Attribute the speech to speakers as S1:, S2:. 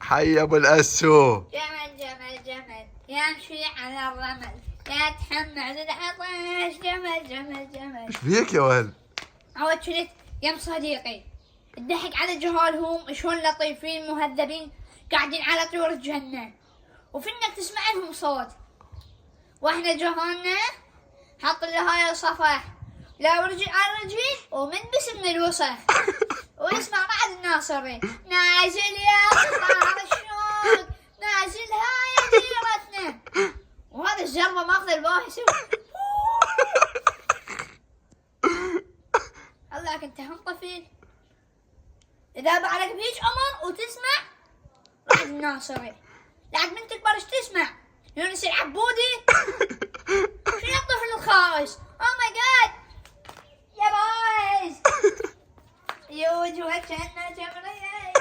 S1: حي ابو الاسو.
S2: جمل جمل جمل يمشي على الرمل يتحمل العطش. جمل جمل جمل.
S1: ايش فيك يا ولد؟
S2: عود شلت يم صديقي الضحك على جهالهم شلون لطيفين مهذبين قاعدين على طيور الجنة وفينك تسمع لهم صوت واحنا جهالنا حط لها صفح لا رجل على رجل ومن باسم الوسخ. واسمع بعد الناصري نازل يا قطار الشوق نازل هاي ديرتنا. وهذا الجربة ماخذ الباهي الله كنت هم طفل. إذا بعدك بيج عمر وتسمع بعد الناصري لعد من تكبر ايش تسمع؟ يونس العبودي. شنو الطفل الخايس؟ اوه ماي جاد يا بايز. يوجهك كأنه جمرية